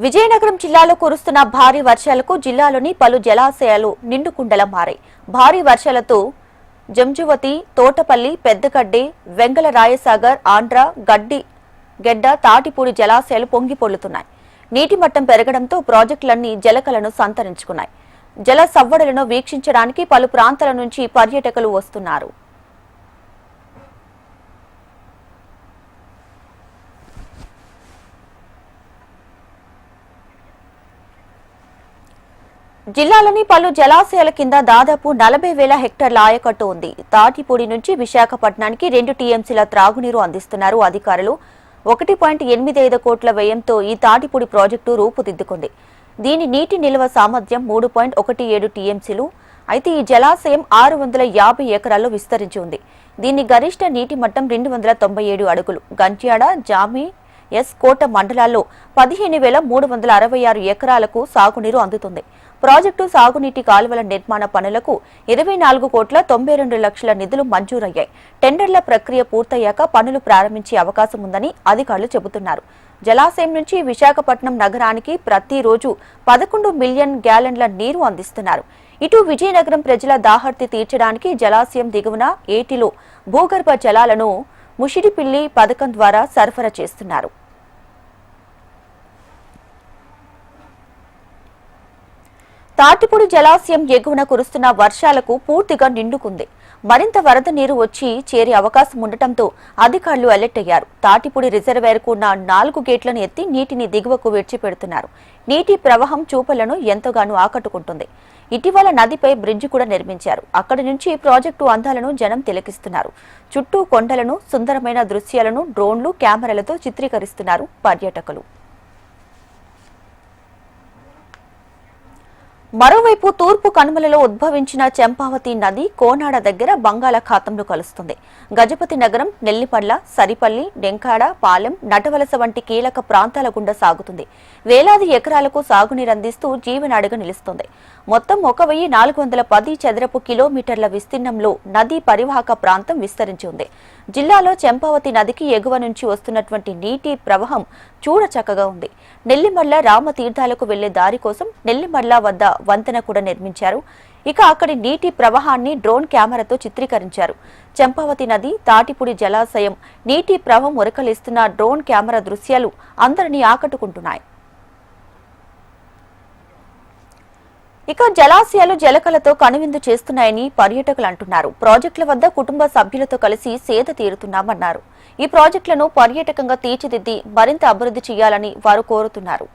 విజయనగరం జిల్లాలో కురుస్తున్న భారీ వర్షాలకు జిల్లాలోని పలు జలాశయాలు నిండుకుండలా మారాయి. భారీ వర్షాలతో జంజువతి, తోటపల్లి, పెద్దగడ్డి, వెంగళ రాయసాగర్, ఆంధ్ర, గెడ్డ, తాటిపూడి జలాశయాలు పొంగిపొర్లుతున్నాయి. నీటి మట్టం పెరగడంతో ప్రాజెక్టులన్నీ జలకలను సంతరించుకున్నాయి. జల సవ్వడులను వీక్షించడానికి పలు ప్రాంతాల నుంచి పర్యాటకులు వస్తున్నారు. జిల్లాలోని పలు జలాశయాల కింద దాదాపు 40,000 హెక్టార్ల ఆయకట్టు ఉంది. తాటిపూడి నుంచి విశాఖపట్నానికి 2 టీఎంసీల త్రాగునీరు అందిస్తున్నారు అధికారులు. 1.85 కోట్ల వ్యయంతో ఈ తాటిపూడి ప్రాజెక్టు రూపుదిద్దుకుంది. దీని నీటి నిల్వ సామర్థ్యం 3.17 టీఎంసీలు. అయితే ఈ జలాశయం 650 ఎకరాల్లో విస్తరించి ఉంది. దీని గరిష్ట నీటి మట్టం 297 అడుగులు. గంట్యాడ, జామి, కోట మండలాల్లో 15,366 ఎకరాలకు సాగునీరు అందుతుంది. ప్రాజెక్టు సాగునీటి కాలువల నిర్మాణ పనులకు 24,92,00,000 నిధులు మంజూరయ్యాయి. టెండర్ల ప్రక్రియ పూర్తయ్యాక పనులు ప్రారంభించే అవకాశం ఉందని అధికారులు చెబుతున్నారు. జలాశయం నుంచి విశాఖపట్నం నగరానికి ప్రతిరోజు 11 మిలియన్ గ్యాలన్ల నీరు అందిస్తున్నారు. ఇటు విజయనగరం ప్రజల దాహర్తి తీర్చడానికి జలాశయం దిగువన ఏటిలో భూగర్భ జలాలను ముషిడిపిల్లి పథకం ద్వారా సరఫరా చేస్తున్నారు. తాటిపూడి జలాశయం ఎగువన కురుస్తున్న వర్షాలకు పూర్తిగా నిండుకుంది. మరింత వరద నీరు వచ్చి చేరే అవకాశం ఉండటంతో అధికారులు అలర్ట్ అయ్యారు. తాటిపూడి రిజర్వేర్కు ఉన్న 4 గేట్లను ఎత్తి నీటిని దిగువకు విడిచిపెడుతున్నారు. నీటి ప్రవాహం చూపలను ఎంతగానో ఆకట్టుకుంటుంది. ఇటీవల నదిపై బ్రిడ్జి కూడా నిర్మించారు. అక్కడి నుంచి ప్రాజెక్టు అందాలను జనం తిలకిస్తున్నారు. చుట్టూ కొండలను, సుందరమైన దృశ్యాలను డ్రోన్లు, కెమెరాలతో చిత్రీకరిస్తున్నారు పర్యాటకులు. మరోవైపు తూర్పు కనుమలలో ఉద్భవించిన చెంపావతి నది కోనాడ దగ్గర బంగాళాఖాతంలో కలుస్తుంది. గజపతి నగరం, నెల్లిపల్ల, సరిపల్లి, డెంకాడ, పాలెం, నటవలస వంటి కీలక ప్రాంతాల గుండా సాగుతుంది. వేలాది ఎకరాలకు సాగునీరందిస్తూ జీవనాడిగా నిలుస్తుంది. మొత్తం 1,410 చదరపు కిలోమీటర్ల విస్తీర్ణంలో నదీ పరివాహక ప్రాంతం విస్తరించి ఉంది. జిల్లాలో చెంపావతి నదికి ఎగువ నుంచి వస్తున్నటువంటి నీటి ప్రవాహం చూడచక్కగా ఉంది. నెల్లిమల్ల రామతీర్థాలకు వెళ్లే దారి కోసం నెల్లిమల్ల వద్ద వంతెన కూడా నిర్మించారు. ఇక అక్కడి నీటి ప్రవాహాన్ని డ్రోన్ కెమెరాతో చిత్రీకరించారు. చెంపావతి నది, తాటిపూడి జలాశయం నీటి ప్రవాహం ఉరకలిస్తున్న డ్రోన్ కెమెరా దృశ్యాలు అందరినీ ఆకట్టుకుంటున్నాయి. ఇక జలాశయాలు జలకలతో కనువిందు చేస్తున్నాయని పర్యాటకులు అంటున్నారు. ప్రాజెక్టుల వద్ద కుటుంబ సభ్యులతో కలిసి సేద తీరుతున్నామన్నారు. ఈ ప్రాజెక్టులను పర్యాటకంగా తీర్చిదిద్ది మరింత అభివృద్ధి చేయాలని వారు కోరుతున్నారు.